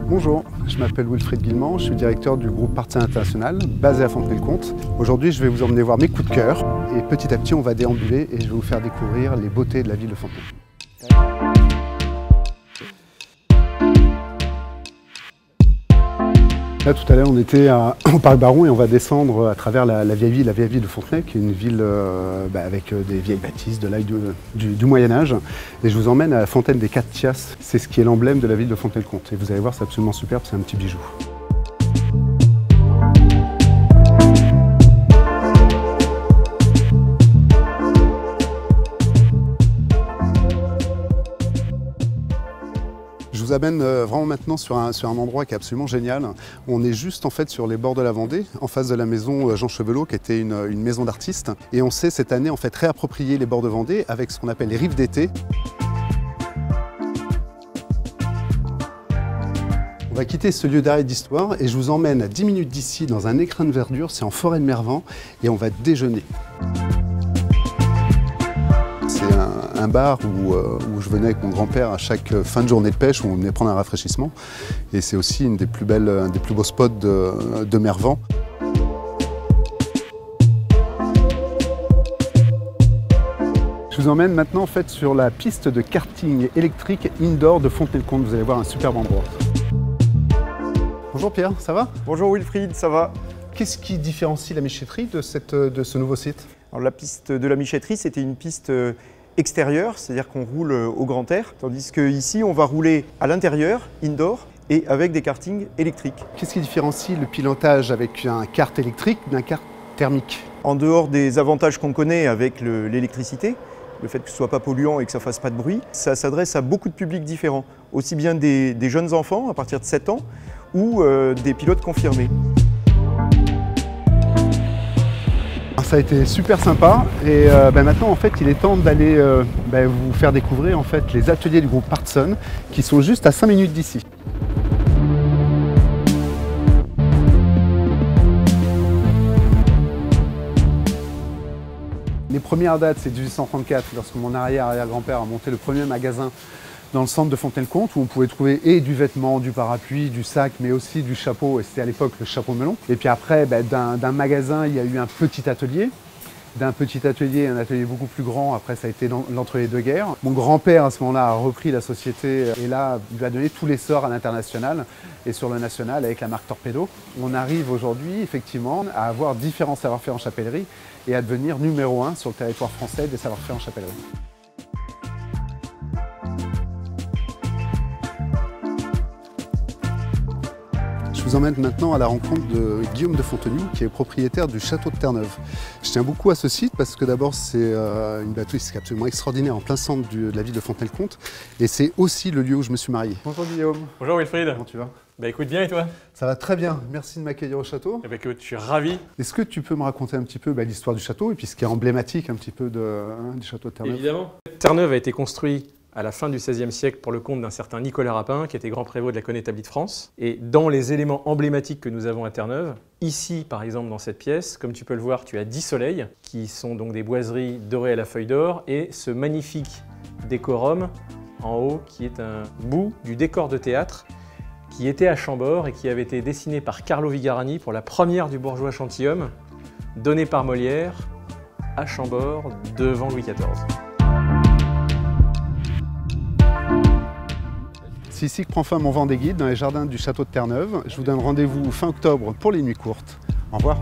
Bonjour, je m'appelle Wilfried Guillemant, je suis directeur du groupe Partzun International, basé à Fontenay-le-Comte. Aujourd'hui, je vais vous emmener voir mes coups de cœur et petit à petit, on va déambuler et je vais vous faire découvrir les beautés de la ville de Fontenay. Là, tout à l'heure, on était au Parc Baron et on va descendre à travers la vieille ville de Fontenay, qui est une ville avec des vieilles bâtisses de l'âge du Moyen-Âge. Et je vous emmène à la fontaine des 4 Thiasses. C'est ce qui est l'emblème de la ville de Fontenay-le-Comte. Et vous allez voir, c'est absolument superbe, c'est un petit bijou. Je vous amène vraiment maintenant sur un endroit qui est absolument génial. On est juste en fait sur les bords de la Vendée, en face de la maison Jean Chevelot, qui était une maison d'artistes. Et on s'est cette année en fait réapproprié les bords de Vendée avec ce qu'on appelle les rives d'été. On va quitter ce lieu d'arrêt d'histoire et je vous emmène à 10 minutes d'ici dans un écrin de verdure, c'est en forêt de Mervan et on va déjeuner. C'est un bar où je venais avec mon grand-père à chaque fin de journée de pêche, où on venait prendre un rafraîchissement. Et c'est aussi un des plus beaux spots de Mervan. Je vous emmène maintenant en fait sur la piste de karting électrique indoor de Fontenay-le-Comte. Vous allez voir un superbe endroit. Bonjour Pierre, ça va? Bonjour Wilfried, ça va? Qu'est-ce qui différencie la Michetterie de ce nouveau site? Alors, la piste de la Michetterie, c'était une piste extérieure, c'est-à-dire qu'on roule au grand air, tandis qu'ici, on va rouler à l'intérieur, indoor, et avec des kartings électriques. Qu'est-ce qui différencie le pilotage avec un kart électrique d'un kart thermique? En dehors des avantages qu'on connaît avec l'électricité, le fait que ce ne soit pas polluant et que ça ne fasse pas de bruit, ça s'adresse à beaucoup de publics différents, aussi bien des jeunes enfants à partir de 7 ans ou des pilotes confirmés. Ça a été super sympa et maintenant en fait il est temps d'aller vous faire découvrir en fait les ateliers du groupe Partzun qui sont juste à 5 minutes d'ici. Les premières dates c'est 1834 lorsque mon arrière-grand-père a monté le premier magasin dans le centre de Fontenay-le-Comte où on pouvait trouver et du vêtement, du parapluie, du sac, mais aussi du chapeau, et c'était à l'époque le chapeau melon. Et puis après, d'un magasin, il y a eu un petit atelier. D'un petit atelier, un atelier beaucoup plus grand, après ça a été l'entre-les-deux-guerres. Mon grand-père à ce moment-là a repris la société et là lui a donné tout l'essor à l'international et sur le national avec la marque Torpedo. On arrive aujourd'hui effectivement à avoir différents savoir-faire en chapellerie et à devenir numéro 1 sur le territoire français des savoir-faire en chapellerie. Je vous emmène maintenant à la rencontre de Guillaume de Fontenoux, qui est propriétaire du château de Terre-Neuve. Je tiens beaucoup à ce site parce que d'abord c'est une bâtisse qui est absolument extraordinaire en plein centre de la ville de Fontenay-le-Comte et c'est aussi le lieu où je me suis marié. Bonjour Guillaume. Bonjour Wilfried. Comment tu vas? Bah écoute bien et toi? Ça va très bien, merci de m'accueillir au château. Eh ben écoute, je suis ravi. Est-ce que tu peux me raconter un petit peu l'histoire du château et puis ce qui est emblématique un petit peu du château de Terre-Neuve? Évidemment. Terre-Neuve a été construit à la fin du XVIe siècle pour le compte d'un certain Nicolas Rapin, qui était grand prévôt de la Connétablie de France. Et dans les éléments emblématiques que nous avons à Terre-Neuve, ici par exemple dans cette pièce, comme tu peux le voir, tu as 10 soleils, qui sont donc des boiseries dorées à la feuille d'or, et ce magnifique décorum en haut, qui est un bout du décor de théâtre, qui était à Chambord et qui avait été dessiné par Carlo Vigarani pour la première du bourgeois gentilhomme, donné par Molière à Chambord devant Louis XIV. C'est ici que prend fin mon Vendée Guide dans les jardins du château de Terre-Neuve. Je vous donne rendez-vous fin octobre pour les nuits courtes. Au revoir.